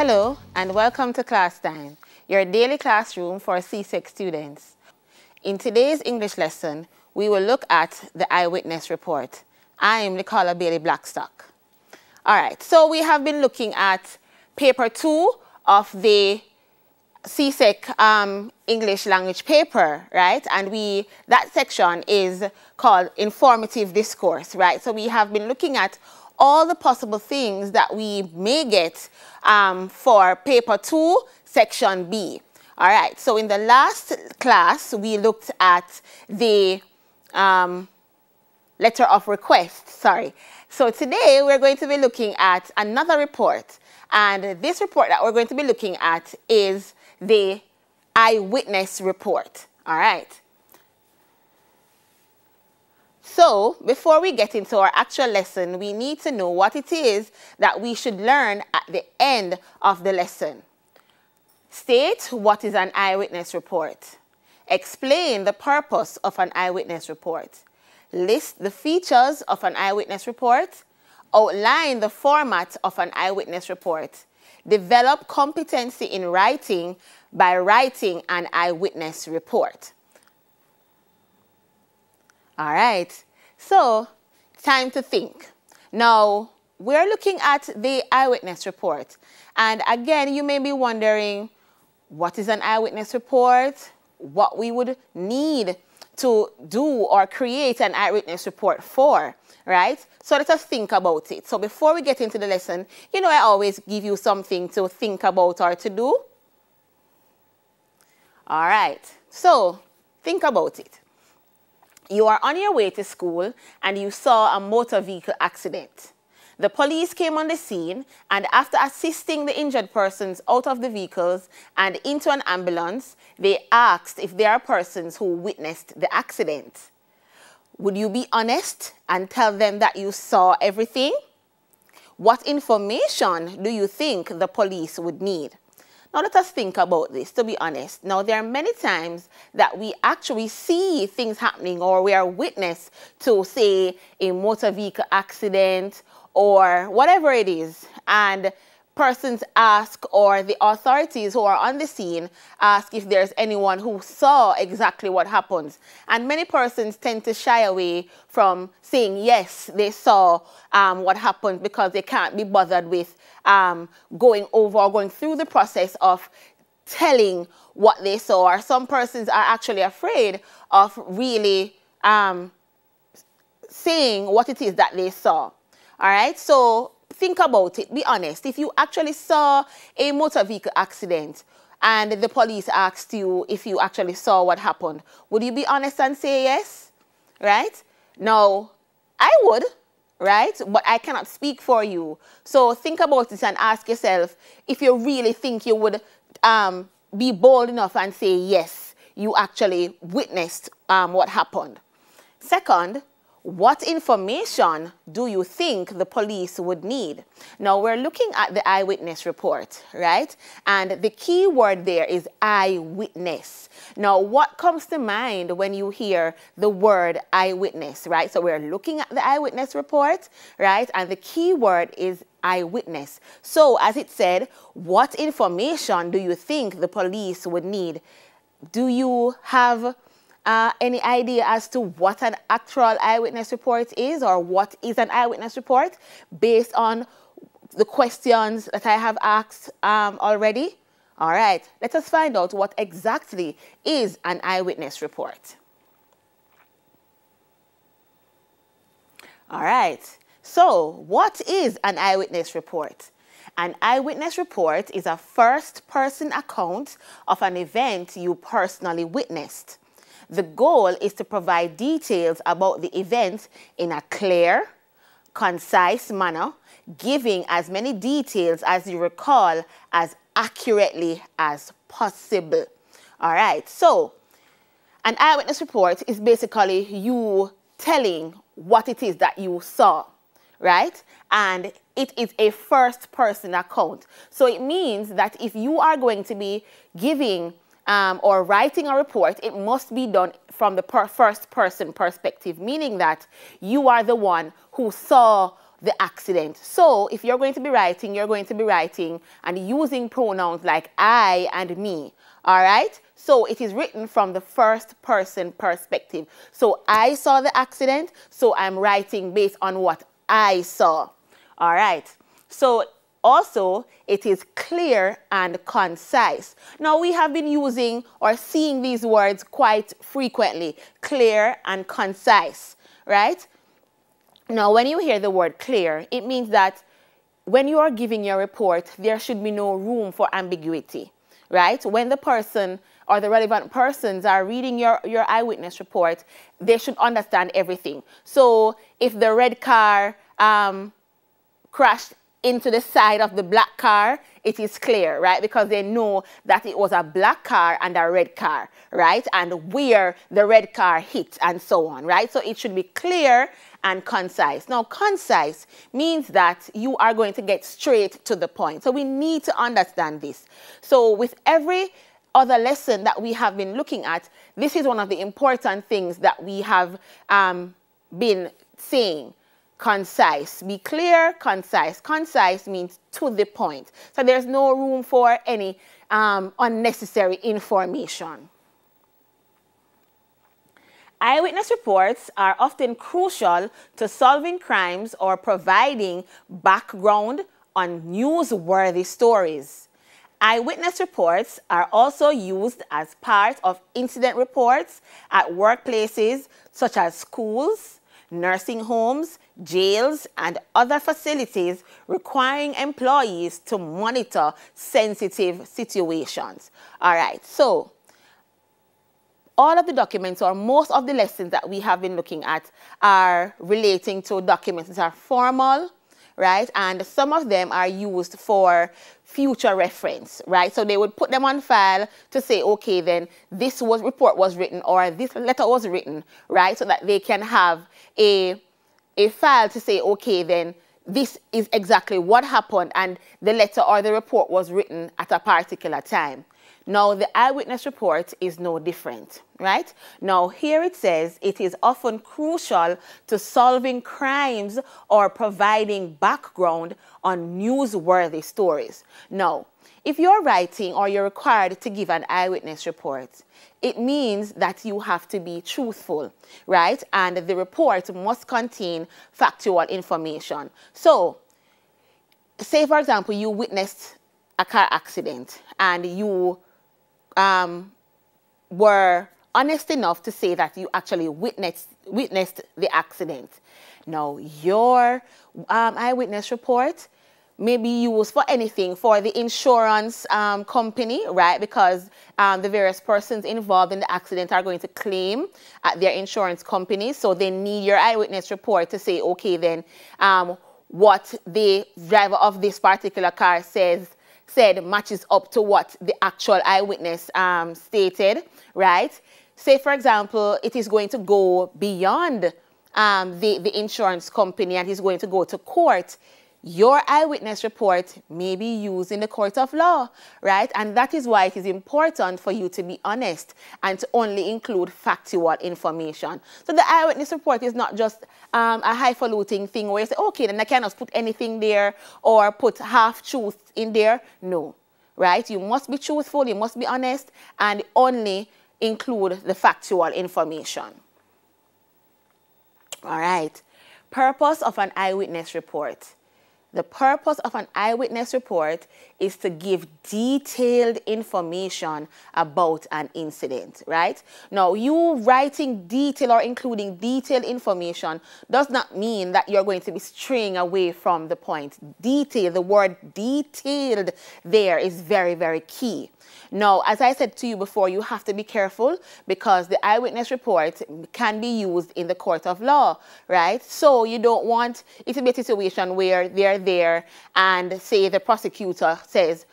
Hello and welcome to Class Time, your daily classroom for CSEC students. In today's English lesson, we will look at the eyewitness report. I am Nicola Bailey Blackstock. Alright, so we have been looking at paper 2 of the CSEC English language paper, right? And that section is called informative discourse, right? So we have been looking at all the possible things that we may get for paper 2, section B. All right, so in the last class, we looked at the letter of request, sorry. So today, we're going to be looking at another report. And this report that we're going to be looking at is the eyewitness report, all right? So, before we get into our actual lesson, we need to know what it is that we should learn at the end of the lesson. State what is an eyewitness report. Explain the purpose of an eyewitness report. List the features of an eyewitness report. Outline the format of an eyewitness report. Develop competency in writing by writing an eyewitness report. All right, so time to think. Now, we're looking at the eyewitness report. And again, you may be wondering, what is an eyewitness report? What we would need to do or create an eyewitness report for, right? So let us think about it. So before we get into the lesson, you know I always give you something to think about or to do. All right, so think about it. You are on your way to school and you saw a motor vehicle accident. The police came on the scene and after assisting the injured persons out of the vehicles and into an ambulance, they asked if there are persons who witnessed the accident. Would you be honest and tell them that you saw everything? What information do you think the police would need? Now let us think about this, to be honest. Now there are many times that we actually see things happening or we are witness to, say, a motor vehicle accident or whatever it is, and persons ask, or the authorities who are on the scene ask if there's anyone who saw exactly what happens. And many persons tend to shy away from saying yes, they saw what happened because they can't be bothered with going over or going through the process of telling what they saw. Or some persons are actually afraid of really saying what it is that they saw. All right, so think about it, be honest. If you actually saw a motor vehicle accident and the police asked you if you actually saw what happened, would you be honest and say yes? Right? Now, I would, right? But I cannot speak for you. So think about this and ask yourself if you really think you would be bold enough and say yes, you actually witnessed what happened. Second, what information do you think the police would need? Now, we're looking at the eyewitness report, right? And the key word there is eyewitness. Now, what comes to mind when you hear the word eyewitness, right? So we're looking at the eyewitness report, right? And the key word is eyewitness. So, as it said, what information do you think the police would need? Do you have any idea as to what an actual eyewitness report is, or what is an eyewitness report based on the questions that I have asked already? All right, let us find out what exactly is an eyewitness report. All right, so what is an eyewitness report? An eyewitness report is a first-person account of an event you personally witnessed. The goal is to provide details about the event in a clear, concise manner, giving as many details as you recall as accurately as possible. All right, so an eyewitness report is basically you telling what it is that you saw, right? And it is a first-person account. So it means that if you are going to be giving or writing a report, it must be done from the first person perspective, meaning that you are the one who saw the accident. So if you're going to be writing, you're going to be writing and using pronouns like I and me. All right? So it is written from the first person perspective. So I saw the accident, so I'm writing based on what I saw. All right? So also, it is clear and concise. Now, we have been using or seeing these words quite frequently, clear and concise, right? Now, when you hear the word clear, it means that when you are giving your report, there should be no room for ambiguity, right? When the person or the relevant persons are reading your eyewitness report, they should understand everything. So if the red car crashed into the side of the black car, it is clear, right? Because they know that it was a black car and a red car, right? And where the red car hit and so on, right? So it should be clear and concise. Now, concise means that you are going to get straight to the point. So we need to understand this. So with every other lesson that we have been looking at, this is one of the important things that we have been saying. Concise. Be clear, concise. Concise means to the point. So there's no room for any unnecessary information. Eyewitness reports are often crucial to solving crimes or providing background on newsworthy stories. Eyewitness reports are also used as part of incident reports at workplaces such as schools, nursing homes, jails, and other facilities requiring employees to monitor sensitive situations. All right, so all of the documents or most of the lessons that we have been looking at are relating to documents that are formal, right? And some of them are used for future reference, right? So they would put them on file to say, okay, then this report was written or this letter was written, right? So that they can have a file to say, okay, then this is exactly what happened and the letter or the report was written at a particular time. Now, the eyewitness report is no different, right? Now, here it says it is often crucial to solving crimes or providing background on newsworthy stories. Now, if you're writing or you're required to give an eyewitness report, it means that you have to be truthful, right? And the report must contain factual information. So, say, for example, you witnessed a car accident and you were honest enough to say that you actually witnessed the accident. Now, your eyewitness report may be used for anything, for the insurance company, right? Because the various persons involved in the accident are going to claim at their insurance company. So they need your eyewitness report to say, okay, then what the driver of this particular car said matches up to what the actual eyewitness stated, right? Say, for example, it is going to go beyond the insurance company and he's going to go to court. Your eyewitness report may be used in the court of law, right? And that is why it is important for you to be honest and to only include factual information. So the eyewitness report is not just a highfalutin thing where you say, okay, then I cannot put anything there or put half-truth in there. No, right? You must be truthful, you must be honest, and only include the factual information. All right. Purpose of an eyewitness report. The purpose of an eyewitness report is to give detailed information about an incident, right? Now, you writing detail or including detailed information does not mean that you're going to be straying away from the point. Detail, the word detailed there is very, very key. Now, as I said to you before, you have to be careful because the eyewitness report can be used in the court of law, right? So you don't want it to be a situation where they're there and say the prosecutor says,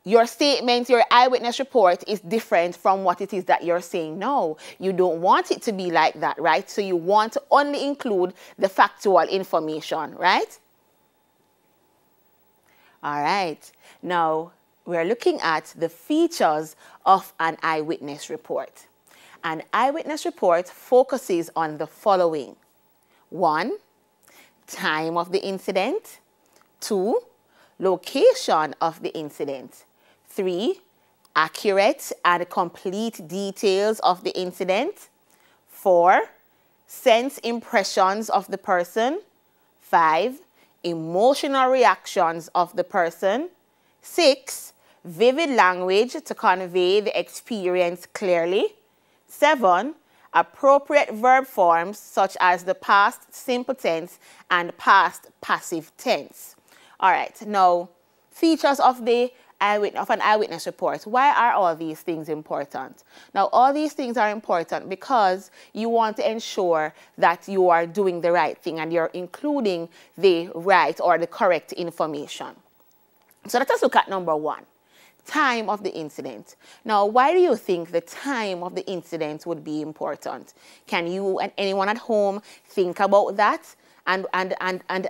your statement, your eyewitness report is different from what it is that you're saying. No, you don't want it to be like that, right? So you want to only include the factual information, right? All right. Now, we're looking at the features of an eyewitness report. An eyewitness report focuses on the following. 1, time of the incident. 2, location of the incident. 3, accurate and complete details of the incident. 4, sense impressions of the person. 5, emotional reactions of the person. 6, vivid language to convey the experience clearly. 7, appropriate verb forms such as the past simple tense and past passive tense. All right, now features of an eyewitness report. Why are all these things important? Now, all these things are important because you want to ensure that you are doing the right thing and you're including the right or the correct information. So let us look at number 1. Time of the incident. Now, why do you think the time of the incident would be important? Can you and anyone at home think about that and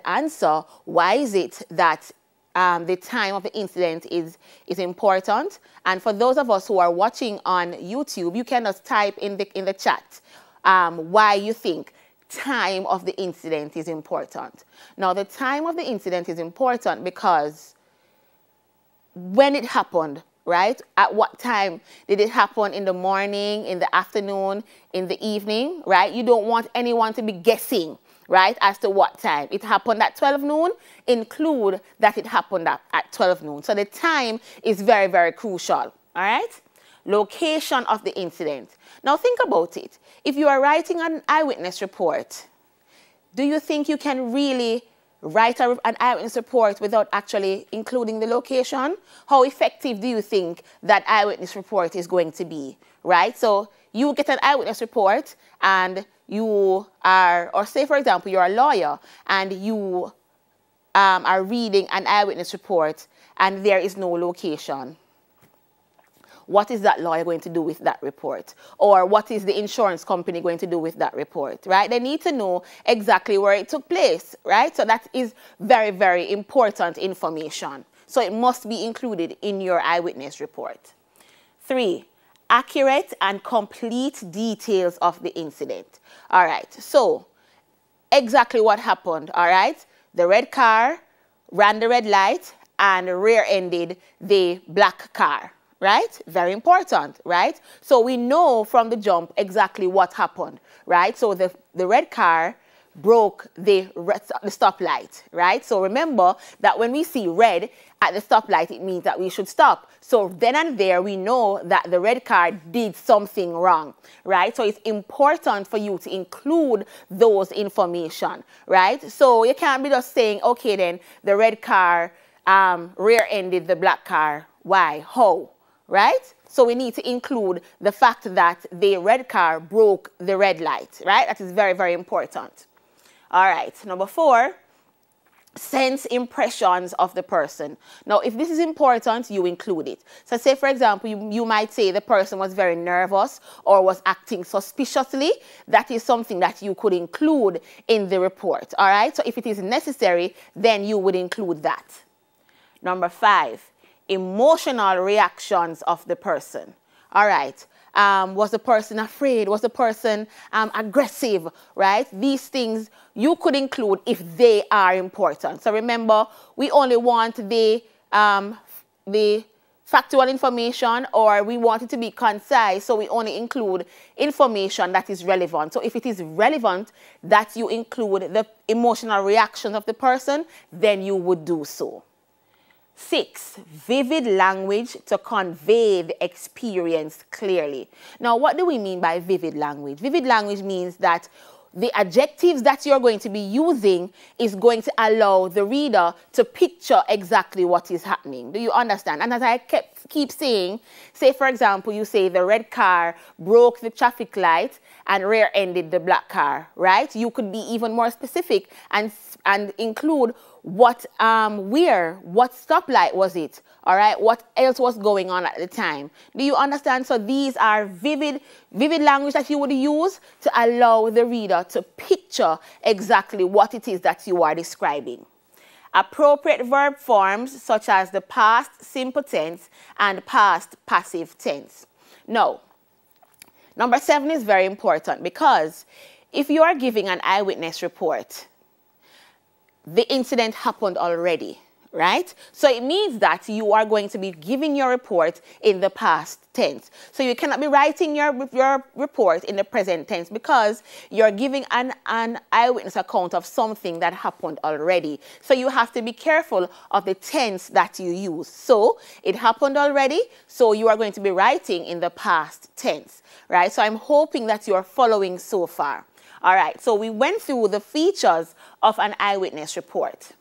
answer why is it that the time of the incident is important? And for those of us who are watching on YouTube, you can just type in the chat why you think time of the incident is important. Now, the time of the incident is important because when it happened, right? At what time did it happen? In the morning, in the afternoon, in the evening, right? You don't want anyone to be guessing, right, as to what time. It happened at 12 noon, include that it happened at 12 noon. So the time is very, very crucial, all right? Location of the incident. Now think about it. If you are writing an eyewitness report, do you think you can really write an eyewitness report without actually including the location? How effective do you think that eyewitness report is going to be, right? So you get an eyewitness report and you are, or say for example, you're a lawyer and you are reading an eyewitness report and there is no location. What is that lawyer going to do with that report? Or what is the insurance company going to do with that report, right? They need to know exactly where it took place, right? So that is very, very important information. So it must be included in your eyewitness report. 3, accurate and complete details of the incident. All right, so exactly what happened, all right? The red car ran the red light and rear-ended the black car. Right? Very important, right? So we know from the jump exactly what happened, right? So the red car broke the stoplight, right? So remember that when we see red at the stoplight, it means that we should stop. So then and there, we know that the red car did something wrong, right? So it's important for you to include those information, right? So you can't be just saying, okay, then the red car rear-ended the black car. Why? How? Right? So we need to include the fact that the red car broke the red light, right? That is very, very important. All right, number 4, sense impressions of the person. Now, if this is important, you include it. So say, for example, you might say the person was very nervous or was acting suspiciously. That is something that you could include in the report, all right? So if it is necessary, then you would include that. Number 5, emotional reactions of the person. All right. Was the person afraid? Was the person aggressive? Right? These things you could include if they are important. So remember, we only want the factual information, or we want it to be concise, so we only include information that is relevant. So if it is relevant that you include the emotional reactions of the person, then you would do so. 6, vivid language to convey the experience clearly. Now, what do we mean by vivid language? Vivid language means that the adjectives that you're going to be using is going to allow the reader to picture exactly what is happening. Do you understand? And as I keep saying, say, for example, you say the red car broke the traffic light and rear-ended the black car, right? You could be even more specific and include what stoplight was it, all right? What else was going on at the time? Do you understand? So these are vivid language that you would use to allow the reader to picture exactly what it is that you are describing. Appropriate verb forms such as the past simple tense and past passive tense. Now, number 7 is very important because if you are giving an eyewitness report, the incident happened already, right? So it means that you are going to be giving your report in the past tense. So you cannot be writing your report in the present tense because you're giving an eyewitness account of something that happened already. So you have to be careful of the tense that you use. So it happened already, so you are going to be writing in the past tense, right? So I'm hoping that you're following so far. All right, so we went through the features of an eyewitness report.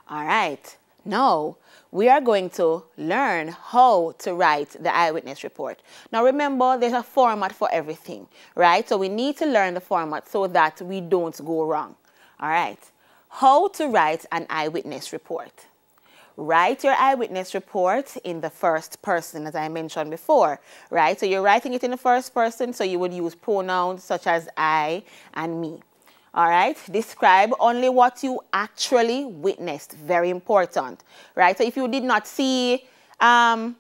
All right, now we are going to learn how to write the eyewitness report. Now remember, there's a format for everything, right? So we need to learn the format so that we don't go wrong. All right, how to write an eyewitness report. Write your eyewitness report in the first person, as I mentioned before, right? So you're writing it in the first person, so you would use pronouns such as I and me. All right, describe only what you actually witnessed. Very important, right? So if you did not see the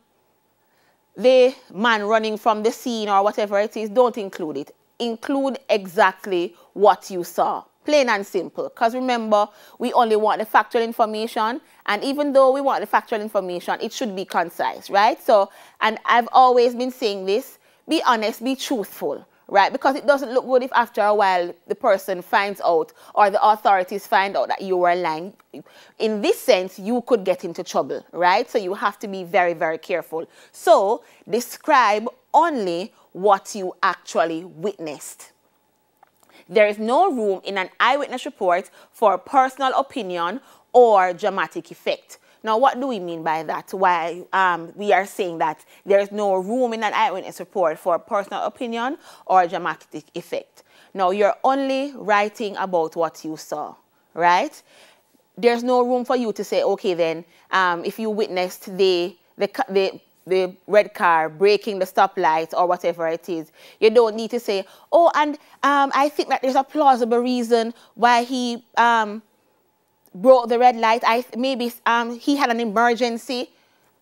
man running from the scene or whatever it is, don't include it. Include exactly what you saw. Plain and simple. Because remember, we only want the factual information. And even though we want the factual information, it should be concise, right? So, and I've always been saying this, be honest, be truthful. Right, because it doesn't look good if after a while the person finds out or the authorities find out that you were lying. In this sense, you could get into trouble, right? So you have to be very, very careful. So describe only what you actually witnessed. There is no room in an eyewitness report for personal opinion or dramatic effect. Now, what do we mean by that? Why we are saying that there is no room in an eyewitness report for personal opinion or dramatic effect. Now, you're only writing about what you saw, right? There's no room for you to say, okay, then, if you witnessed the red car breaking the stoplight or whatever it is, you don't need to say, oh, and I think that there's a plausible reason why he broke the red light. Maybe he had an emergency.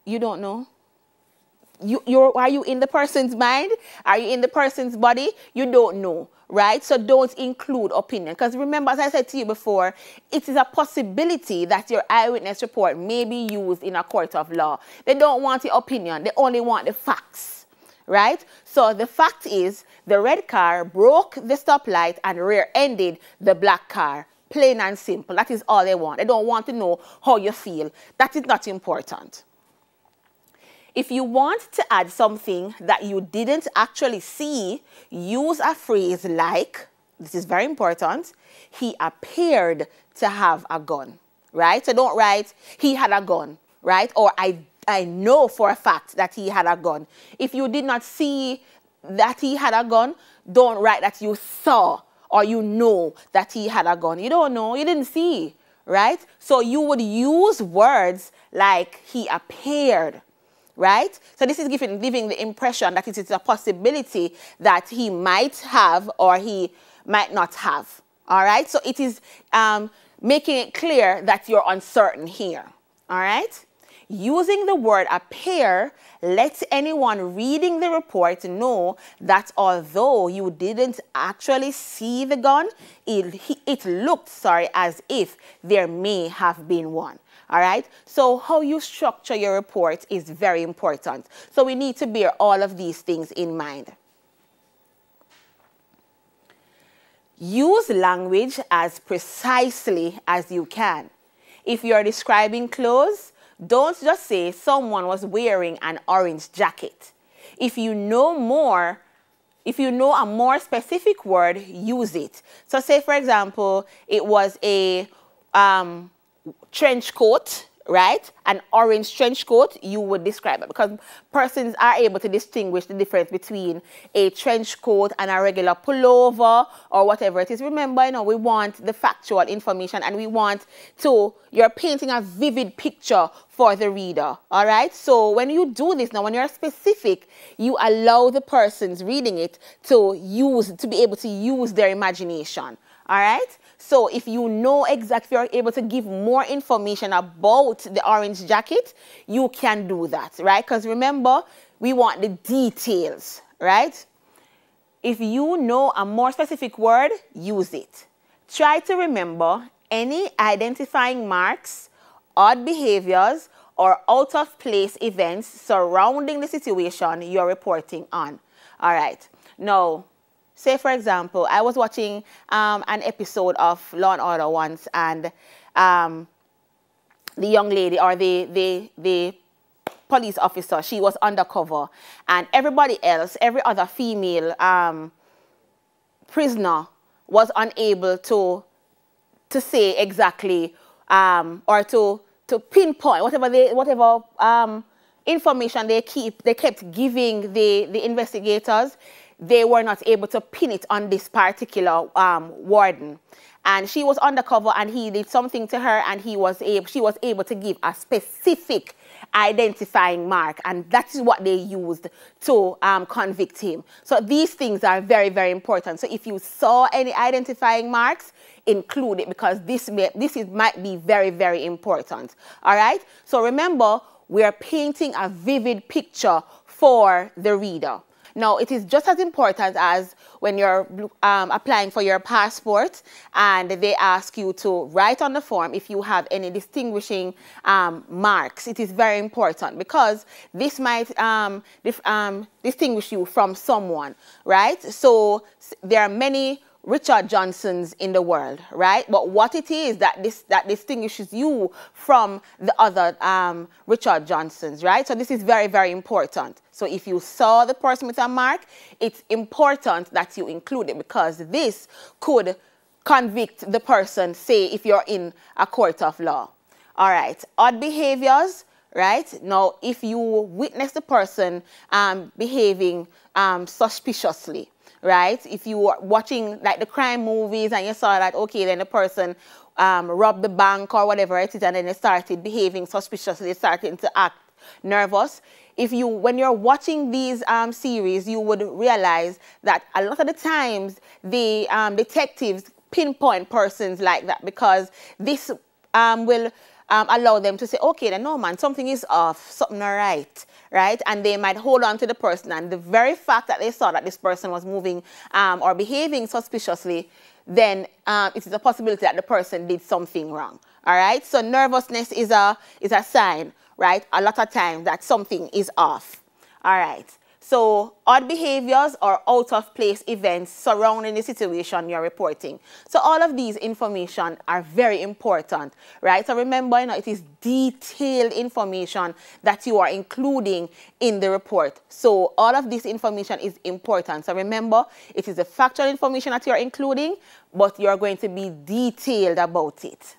You don't know. Are you in the person's mind? Are you in the person's body? You don't know, right? So don't include opinion. Because remember, as I said to you before, it is a possibility that your eyewitness report may be used in a court of law. They don't want the opinion. They only want the facts, right? So the fact is the red car broke the stoplight and rear-ended the black car. Plain and simple. That is all they want. They don't want to know how you feel. That is not important. If you want to add something that you didn't actually see, use a phrase like, this is very important, he appeared to have a gun, right? So don't write, he had a gun, right? Or I know for a fact that he had a gun. If you did not see that he had a gun, don't write that you saw or you know that he had a gun. You don't know, you didn't see, right? So you would use words like he appeared, right? So this is giving the impression that it is a possibility that he might have or he might not have, all right? So it is making it clear that you're uncertain here, all right? Using the word appear lets anyone reading the report know that although you didn't actually see the gun, it looked, as if there may have been one. All right? So how you structure your report is very important. So we need to bear all of these things in mind. Use language as precisely as you can. If you're describing clothes, don't just say someone was wearing an orange jacket. If you know a more specific word, use it. So say, for example, it was a trench coat, right? An orange trench coat, you would describe it because persons are able to distinguish the difference between a trench coat and a regular pullover or whatever it is. Remember, we want the factual information and we want you're painting a vivid picture for the reader, all right? So when you do this now, when you're specific, you allow the persons reading it to be able to use their imagination, all right? So if you know exactly, if you're able to give more information about the orange jacket, you can do that, right? Because remember, we want the details, right? If you know a more specific word, use it. Try to remember any identifying marks, odd behaviors, or out-of-place events surrounding the situation you're reporting on. All right. Now, say, for example, I was watching an episode of Law and Order once, and the young lady, or the police officer, she was undercover, and everybody else, every other female prisoner was unable to say exactly or to pinpoint whatever information they kept giving the investigators. They were not able to pin it on this particular warden. And she was undercover, and he did something to her, and she was able to give a specific identifying mark, and that is what they used to convict him. So these things are very, very important. So if you saw any identifying marks, include it, because this might be very, very important. All right? So remember, we are painting a vivid picture for the reader. Now, it is just as important as when you're applying for your passport and they ask you to write on the form if you have any distinguishing marks. It is very important, because this might distinguish you from someone, right? So there are many Richard Johnsons in the world, right? But what it is that distinguishes you from the other Richard Johnsons, right? So this is very, very important. So if you saw the person with a mark, it's important that you include it, because this could convict the person, say, if you're in a court of law. All right, odd behaviors, right? Now, if you witness the person behaving suspiciously, right? If you were watching like the crime movies and you saw that, okay, then the person robbed the bank or whatever it is, and then they started behaving suspiciously, they started to act nervous. When you're watching these series, you would realize that a lot of the times the detectives pinpoint persons like that, because this will allow them to say, okay, then no man, something is off, something not right, right? And they might hold on to the person, and the very fact that they saw that this person was moving or behaving suspiciously, then it is a possibility that the person did something wrong. All right, so nervousness is a sign, right? A lot of times that something is off. All right. So odd behaviors or out-of-place events surrounding the situation you're reporting. So all of these information are very important, right? So remember, it is detailed information that you are including in the report. So all of this information is important. So remember, it is the factual information that you're including, but you're going to be detailed about it.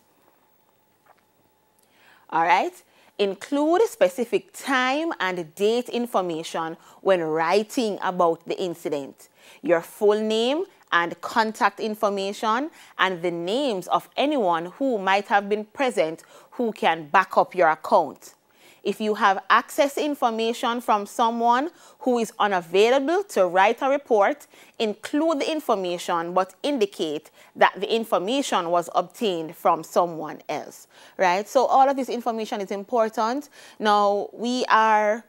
All right? Include specific time and date information when writing about the incident. Your full name and contact information, and the names of anyone who might have been present who can back up your account. If you have access information from someone who is unavailable to write a report, include the information but indicate that the information was obtained from someone else, right? So all of this information is important. Now, we are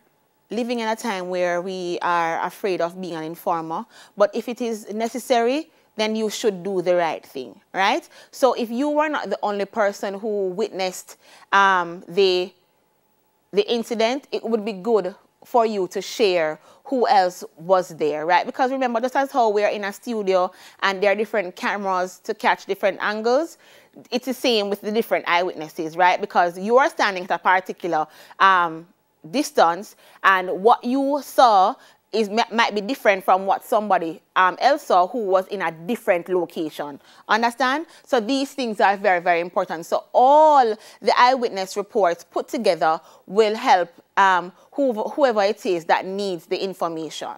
living in a time where we are afraid of being an informer, but if it is necessary, then you should do the right thing, right? So if you were not the only person who witnessed the incident, it would be good for you to share who else was there, right? Because remember, just as how we're in a studio and there are different cameras to catch different angles, it's the same with the different eyewitnesses, right? Because you are standing at a particular distance, and what you saw might be different from what somebody else saw who was in a different location. Understand? So these things are very, very important. So all the eyewitness reports put together will help whoever it is that needs the information.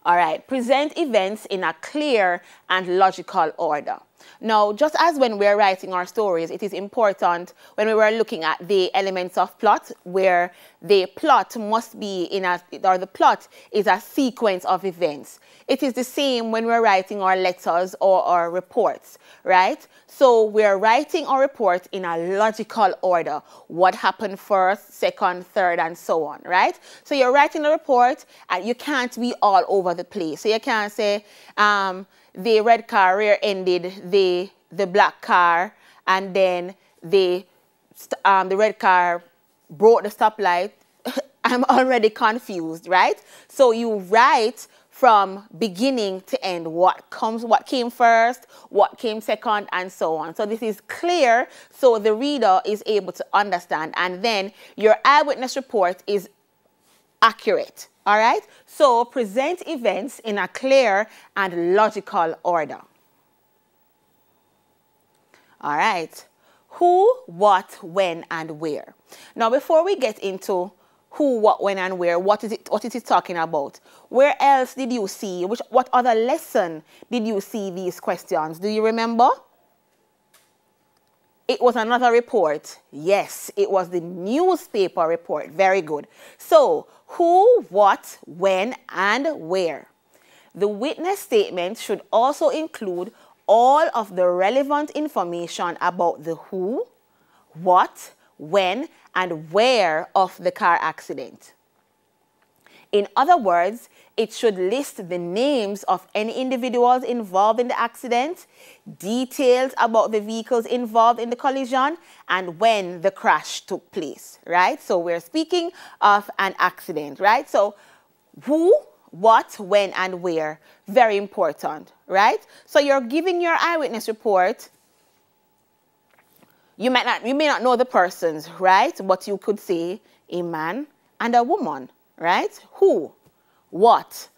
All right, present events in a clear and logical order. Now, just as when we're writing our stories, it is important when we were looking at the elements of plot, where the plot must be the plot is a sequence of events. It is the same when we're writing our letters or our reports, right? So we're writing our report in a logical order. What happened first, second, third, and so on, right? So you're writing a report and you can't be all over the place. So you can't say, the red car rear-ended the black car, and then the red car broke the stoplight, I'm already confused, right? So you write from beginning to end what came first, what came second, and so on. So this is clear, so the reader is able to understand, and then your eyewitness report is accurate. All right? So present events in a clear and logical order. All right. Who, what, when, and where. Now, before we get into who, what, when, and where, what is it talking about? Where else did you see, what other lesson did you see these questions? Do you remember? It was another report. Yes, it was the newspaper report. Very good. So, who, what, when, and where. The witness statement should also include all of the relevant information about the who, what, when, and where of the car accident. In other words, it should list the names of any individuals involved in the accident, details about the vehicles involved in the collision, and when the crash took place, right? So we're speaking of an accident, right? So who, what, when, and where, very important, right? So you're giving your eyewitness report. You may not know the persons, right? But you could say a man and a woman, right? Who, what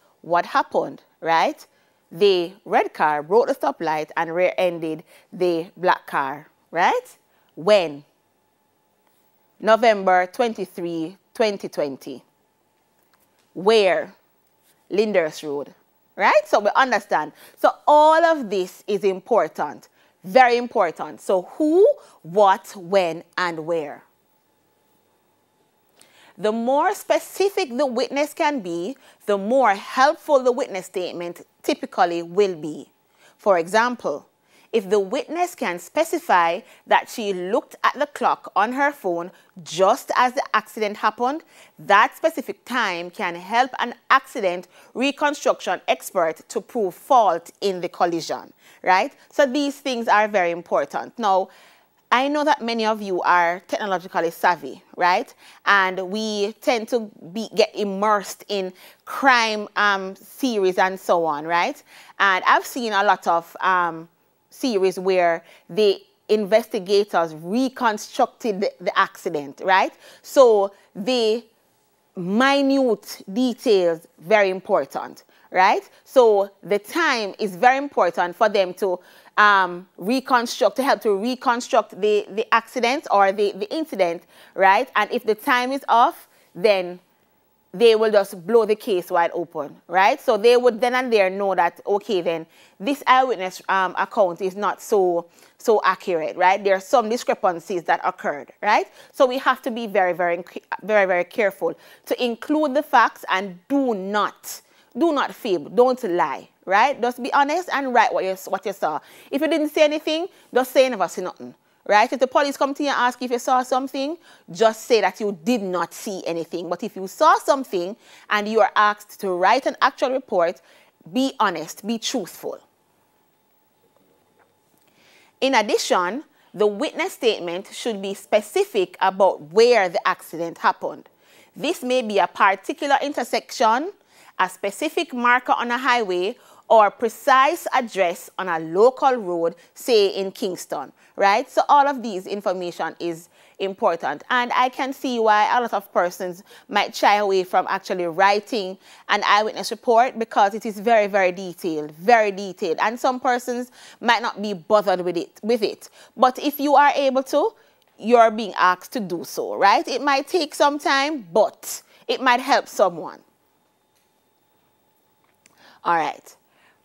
happened, right? The red car broke the stoplight and rear-ended the black car, right? When? November 23, 2020. Where? Lyndhurst Road, right? So we understand. So all of this is important, very important. So who, what, when, and where. The more specific the witness can be, the more helpful the witness statement typically will be. For example, if the witness can specify that she looked at the clock on her phone just as the accident happened, that specific time can help an accident reconstruction expert to prove fault in the collision, right? So these things are very important. Now, I know that many of you are technologically savvy, right? And we tend to get immersed in crime series and so on, right? And I've seen a lot of series where the investigators reconstructed the accident, right? So the minute details, very important, right? So the time is very important for them to help to reconstruct the accident or the incident, right? And if the time is off, then they will just blow the case wide open, right? So they would then and there know that, okay, then this eyewitness account is not so accurate, right? There are some discrepancies that occurred, right? So we have to be very, very careful to include the facts and do not fib, don't lie, right? Just be honest and write what you saw. If you didn't say anything, just say you never see nothing. Right? If the police come to you and ask if you saw something, just say that you did not see anything. But if you saw something and you are asked to write an actual report, be honest, be truthful. In addition, the witness statement should be specific about where the accident happened. This may be a particular intersection, a specific marker on a highway, or precise address on a local road, say in Kingston, right? So all of these information is important. And I can see why a lot of persons might shy away from actually writing an eyewitness report because it is very, very detailed, very detailed. And some persons might not be bothered with it. But if you are able to, you're being asked to do so, right? It might take some time, but it might help someone. All right.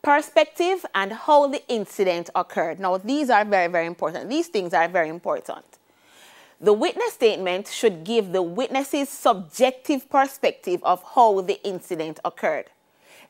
Perspective and how the incident occurred. Now, these are very, very important. These things are very important. The witness statement should give the witness's subjective perspective of how the incident occurred.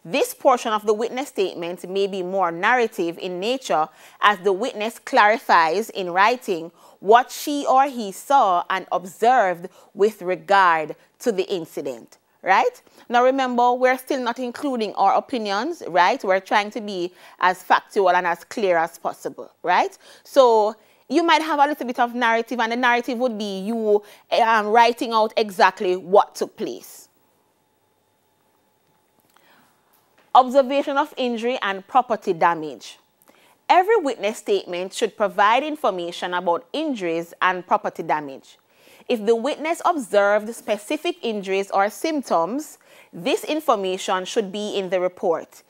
This portion of the witness statement may be more narrative in nature as the witness clarifies in writing what she or he saw and observed with regard to the incident, right? Now remember, we're still not including our opinions, right? We're trying to be as factual and as clear as possible, right? So you might have a little bit of narrative, and the narrative would be you writing out exactly what took place. Observation of injury and property damage. Every witness statement should provide information about injuries and property damage. If the witness observed specific injuries or symptoms, this information should be in the report.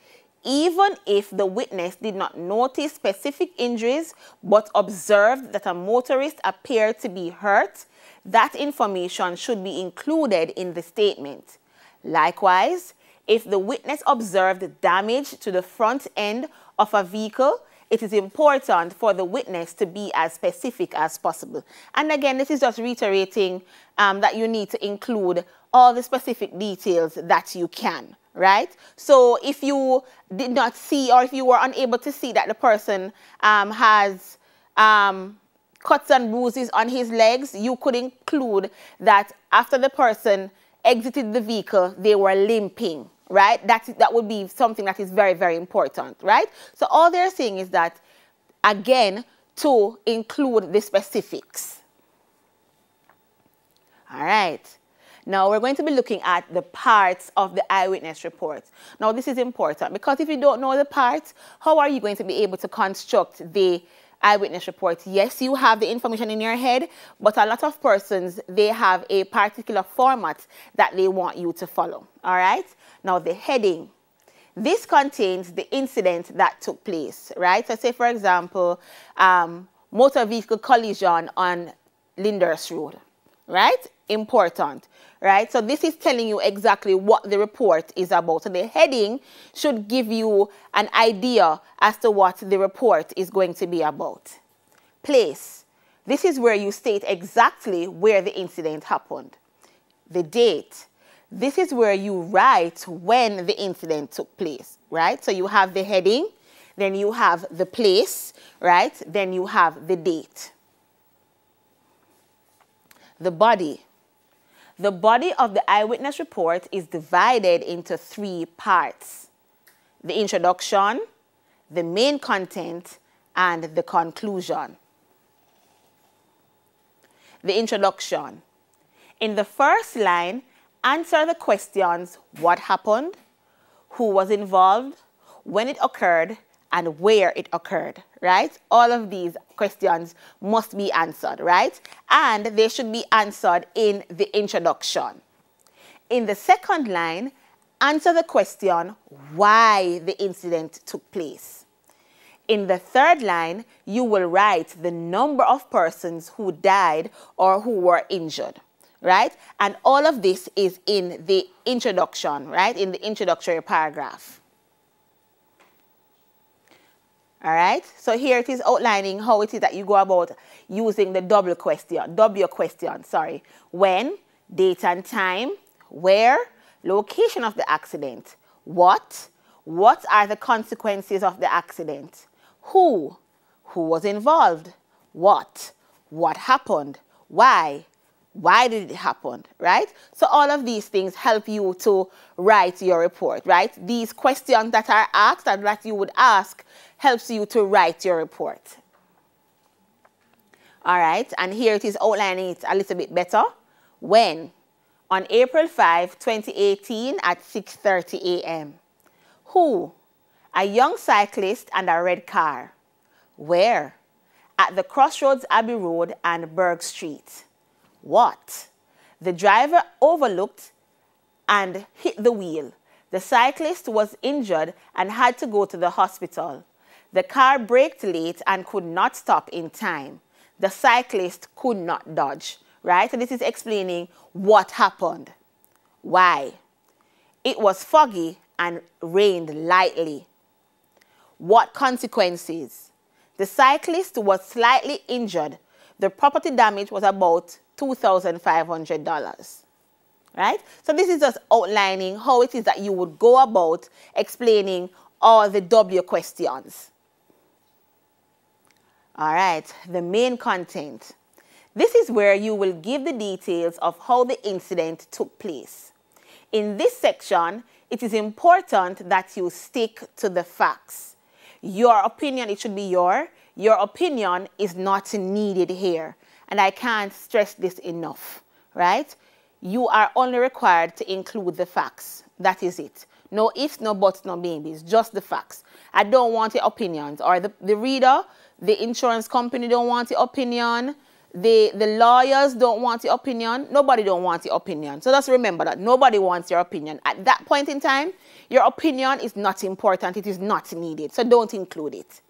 Even if the witness did not notice specific injuries but observed that a motorist appeared to be hurt, that information should be included in the statement. Likewise, if the witness observed damage to the front end of a vehicle, it is important for the witness to be as specific as possible. And again, this is just reiterating that you need to include all the specific details that you can, right? So if you did not see, or if you were unable to see that the person has cuts and bruises on his legs, you could include that after the person exited the vehicle, they were limping. Right? That would be something that is very, very important, right? So all they're saying is that, again, to include the specifics. All right. Now we're going to be looking at the parts of the eyewitness report. Now this is important because if you don't know the parts, how are you going to be able to construct the eyewitness report? Yes, you have the information in your head, but a lot of persons, they have a particular format that they want you to follow. All right. Now the heading. This contains the incident that took place, right? So say, for example, motor vehicle collision on Lyndhurst Road, right? Important, right? So this is telling you exactly what the report is about. So the heading should give you an idea as to what the report is going to be about. Place. This is where you state exactly where the incident happened. The date. This is where you write when the incident took place, right? So you have the heading, then you have the place, right? Then you have the date. The body. The body of the eyewitness report is divided into 3 parts: the introduction, the main content, and the conclusion. The introduction. In the first line, answer the questions: what happened, who was involved, when it occurred, and where it occurred, right? All of these questions must be answered, right? And they should be answered in the introduction. In the second line, answer the question why the incident took place. In the third line, you will write the number of persons who died or who were injured, right? And all of this is in the introduction, right? In the introductory paragraph. All right, so here it is outlining how it is that you go about using the W question, when, date and time, where, location of the accident, what are the consequences of the accident, who was involved, what happened, why did it happen, right? So all of these things help you to write your report, right? These questions that are asked and that you would ask helps you to write your report. All right, and here it is outlining it a little bit better. When? On April 5, 2018 at 6:30 a.m. Who? A young cyclist and a red car. Where? At the crossroads Abbey Road and Berg Street. What? The driver overlooked and hit the wheel. The cyclist was injured and had to go to the hospital. The car braked late and could not stop in time. The cyclist could not dodge, right? So this is explaining what happened. Why? It was foggy and rained lightly. What consequences? The cyclist was slightly injured. The property damage was about $2,500, right? So this is just outlining how it is that you would go about explaining all the W questions. All right, the main content. This is where you will give the details of how the incident took place. in this section, it is important that you stick to the facts. Your opinion, it should be your opinion is not needed here. And I can't stress this enough, right? You are only required to include the facts. That is it. No ifs, no buts, no maybes, just the facts. I don't want your opinions. Or the reader, the insurance company don't want your opinion. The lawyers don't want your opinion. Nobody don't want your opinion. So just remember that nobody wants your opinion. At that point in time, your opinion is not important. It is not needed. So don't include it.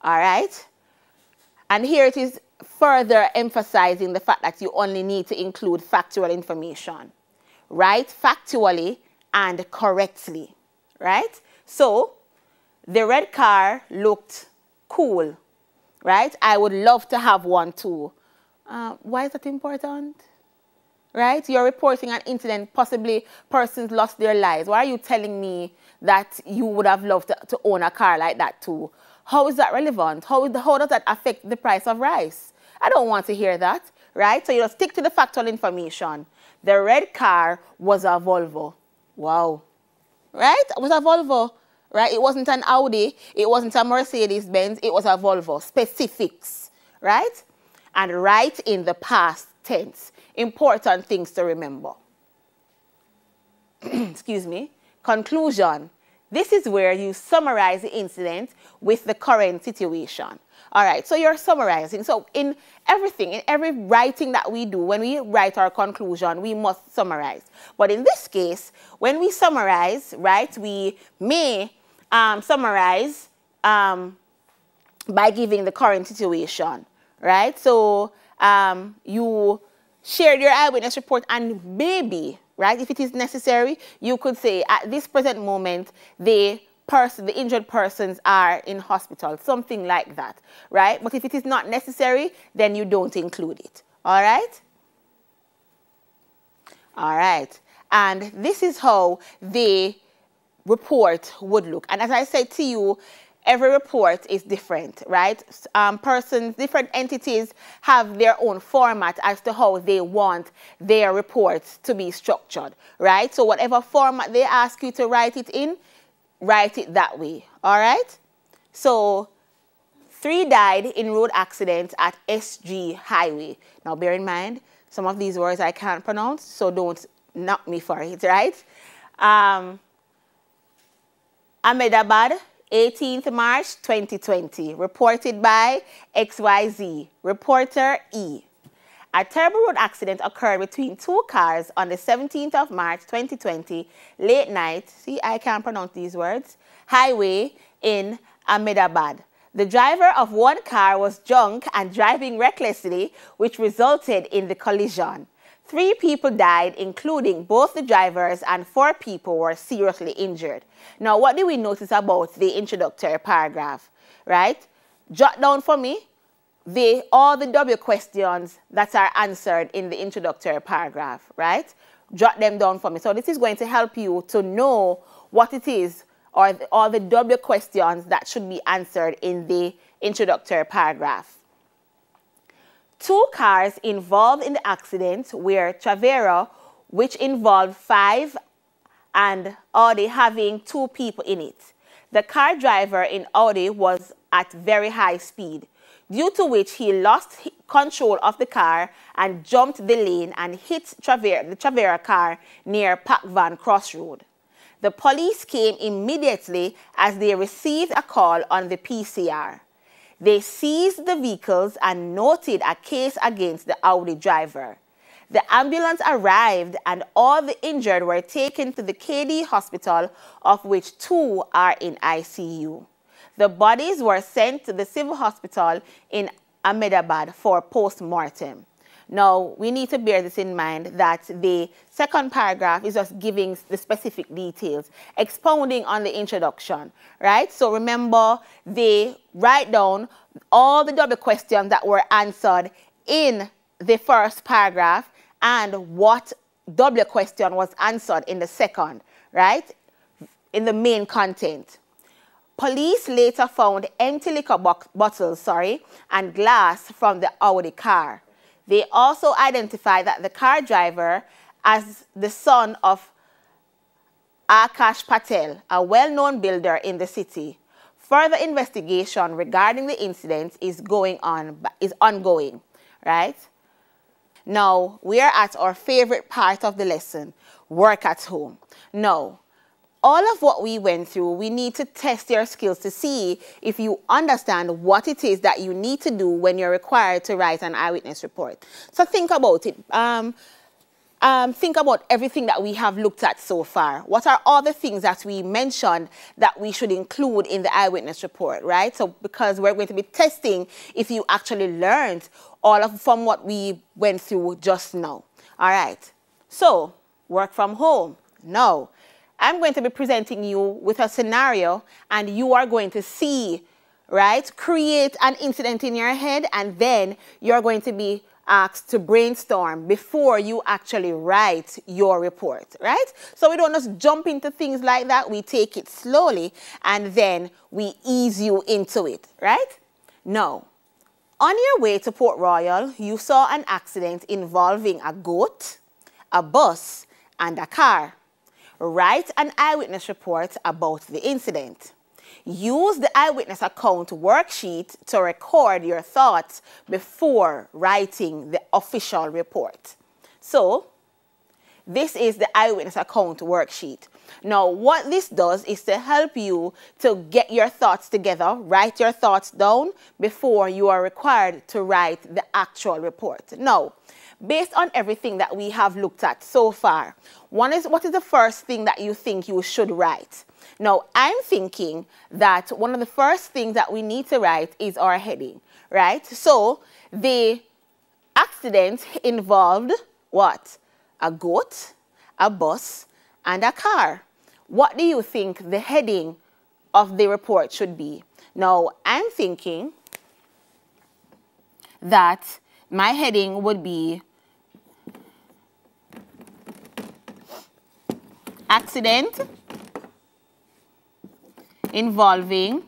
All right? And here it is further emphasizing the fact that you only need to include factual information. Right? Factually and correctly. Right? So, the red car looked cool. Right? I would love to have one too. Why is that important? Right? You're reporting an incident, possibly persons lost their lives. Why are you telling me that you would have loved to own a car like that too? How is that relevant? How does that affect the price of rice? I don't want to hear that, right? So you stick to the factual information. The red car was a Volvo. Wow. Right? It was a Volvo. Right? It wasn't an Audi. It wasn't a Mercedes-Benz. It was a Volvo. Specifics. Right? And right in the past tense. Important things to remember. Excuse me. Conclusion. This is where you summarize the incident with the current situation. All right, so you're summarizing. So in everything, in every writing that we do, when we write our conclusion, we must summarize. But in this case, when we summarize, right, we may summarize by giving the current situation, right? So you shared your eyewitness report and maybe, right, if it is necessary, you could say at this present moment, the injured persons are in hospital, something like that, right? But if it is not necessary, then you don't include it, all right? All right, and this is how the report would look. And as I said to you, every report is different, right? Different entities have their own format as to how they want their reports to be structured, right? So whatever format they ask you to write it in, write it that way, all right? So 3 died in road accident at SG Highway. Now bear in mind, some of these words I can't pronounce, so don't knock me for it, right? Ahmedabad, 18th March 2020, reported by XYZ, reporter E. A terrible road accident occurred between 2 cars on the 17th of March 2020, late night, see I can't pronounce these words, highway in Ahmedabad. The driver of one car was drunk and driving recklessly, which resulted in the collision. 3 people died, including both the drivers, and 4 people were seriously injured. Now, what do we notice about the introductory paragraph, right? Jot down for me all the W questions that are answered in the introductory paragraph, right? Jot them down for me. So this is going to help you to know what it is, or all the W questions that should be answered in the introductory paragraph. 2 cars involved in the accident were Travera, which involved 5, and Audi having 2 people in it. The car driver in Audi was at very high speed, due to which he lost control of the car and jumped the lane and hit the Travera car near Pakvan Crossroad. The police came immediately as they received a call on the PCR. They seized the vehicles and noted a case against the Audi driver. The ambulance arrived and all the injured were taken to the KD hospital, of which 2 are in ICU. The bodies were sent to the civil hospital in Ahmedabad for post-mortem. Now, we need to bear this in mind that the second paragraph is just giving the specific details, expounding on the introduction, right? So remember, they write down all the double questions that were answered in the first paragraph and what double question was answered in the second, right? In the main content. Police later found empty liquor bottles, and glass from the Audi car. They also identified that the car driver as the son of Akash Patel, a well-known builder in the city. Further investigation regarding the incident is ongoing, right? Now, we are at our favorite part of the lesson, work at home. Now, all of what we went through, we need to test your skills to see if you understand what it is that you need to do when you're required to write an eyewitness report. So think about it. Think about everything that we have looked at so far. What are all the things that we mentioned that we should include in the eyewitness report, right? So because we're going to be testing if you actually learned all from what we went through just now. All right. So work from home. No. I'm going to be presenting you with a scenario, and you are going to see, right, create an incident in your head, and then you're going to be asked to brainstorm before you actually write your report, right? So we don't just jump into things like that. We take it slowly, and then we ease you into it, right? Now, on your way to Port Royal, you saw an accident involving a goat, a bus, and a car. Write an eyewitness report about the incident. Use the eyewitness account worksheet to record your thoughts before writing the official report. So, this is the eyewitness account worksheet. Now, what this does is to help you to get your thoughts together, write your thoughts down before you are required to write the actual report. Now, based on everything that we have looked at so far, what is the first thing that you think you should write? Now, I'm thinking that one of the first things that we need to write is our heading, right? So, the accident involved what? A goat, a bus, and a car. What do you think the heading of the report should be? Now, I'm thinking that my heading would be accident involving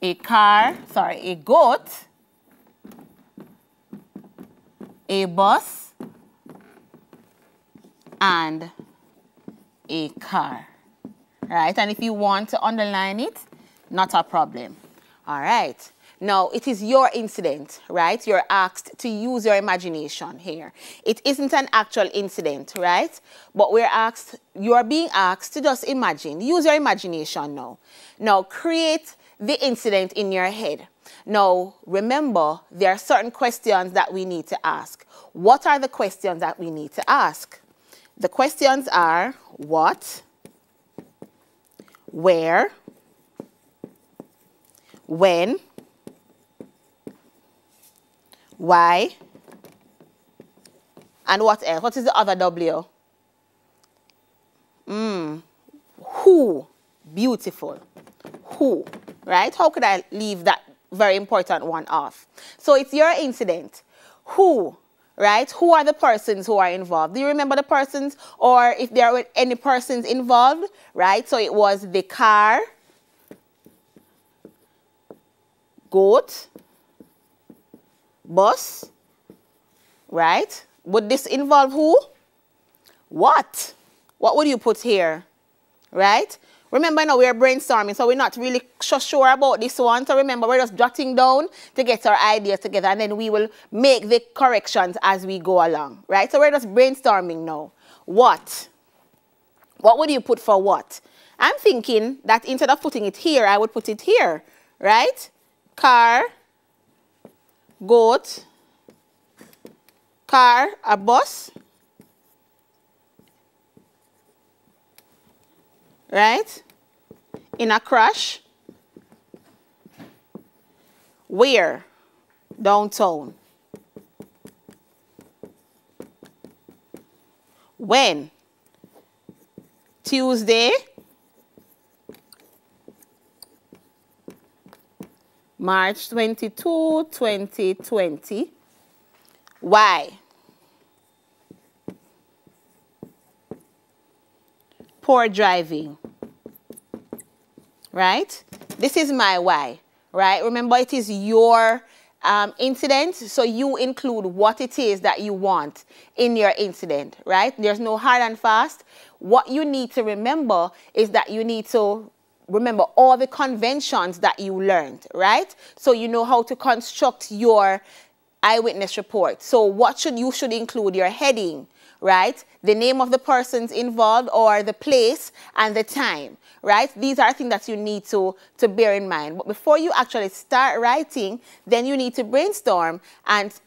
a goat, a bus, and a car. Right? And if you want to underline it, not a problem. All right. Now, it is your incident, right? You're asked to use your imagination here. It isn't an actual incident, right? But you are being asked to just imagine. Use your imagination now. Now, create the incident in your head. Now, remember, there are certain questions that we need to ask. What are the questions that we need to ask? The questions are what, where, when, why, and what else? What is the other W? Who? Beautiful. Who? Right? How could I leave that very important one off? So it's your incident. Who? Right? Who are the persons who are involved? Do you remember the persons, or if there were any persons involved? Right? So it was the car, goat, bus, right? Would this involve who? What? What would you put here? Right? Remember now, we are brainstorming, so we're not really sure about this one. So remember, we're just jotting down to get our ideas together, and then we will make the corrections as we go along, right? So we're just brainstorming now. What? What would you put for what? I'm thinking that instead of putting it here, I would put it here, right? Car, goat, car, a bus, right? In a crash. Where? Downtown. When? Tuesday, March 22, 2020. Why? Poor driving. Right? This is my why. Right? Remember, it is your incident, so you include what it is that you want in your incident, right? There's no hard and fast. What you need to remember is that you need to remember all the conventions that you learned, right? So you know how to construct your eyewitness report. So what you should include your heading, right? The name of the persons involved or the place and the time, right? These are things that you need to bear in mind. But before you actually start writing, then you need to brainstorm and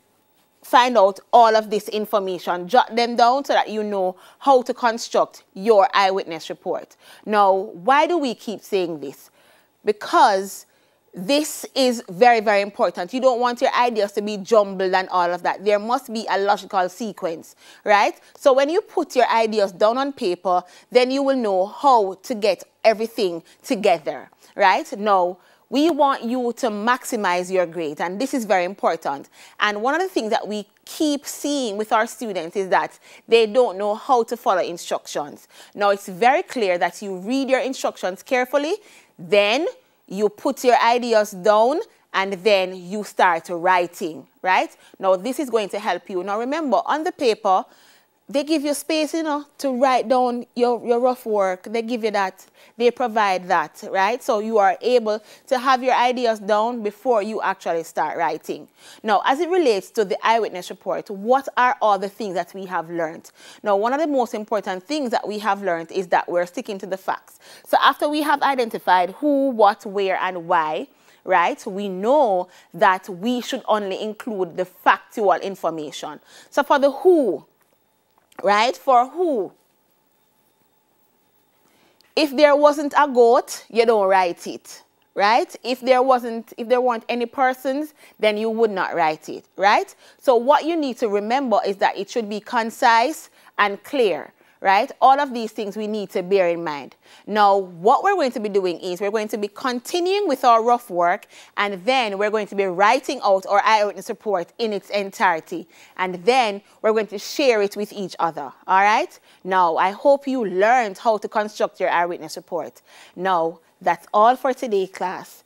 find out all of this information. Jot them down so that you know how to construct your eyewitness report. Now, why do we keep saying this? Because this is very, very important. You don't want your ideas to be jumbled and all of that. There must be a logical sequence, right? So when you put your ideas down on paper, then you will know how to get everything together, right? Now, we want you to maximize your grades, and this is very important. And one of the things that we keep seeing with our students is that they don't know how to follow instructions. Now, it's very clear that you read your instructions carefully, then you put your ideas down, and then you start writing, right? Now, this is going to help you. Now, remember, on the paper, they give you space, you know, to write down your rough work. They give you that. They provide that, right? So you are able to have your ideas down before you actually start writing. Now, as it relates to the eyewitness report, what are all the things that we have learned? Now, one of the most important things that we have learned is that we're sticking to the facts. So after we have identified who, what, where, and why, right, we know that we should only include the factual information. So for the who, right, for who, if there wasn't a goat, you don't write it, right? If there weren't any persons, then you would not write it, right? So what you need to remember is that it should be concise and clear, right? All of these things we need to bear in mind. Now, what we're going to be doing is we're going to be continuing with our rough work, and then we're going to be writing out our eyewitness report in its entirety. And then we're going to share it with each other, all right? Now, I hope you learned how to construct your eyewitness report. Now, that's all for today, class.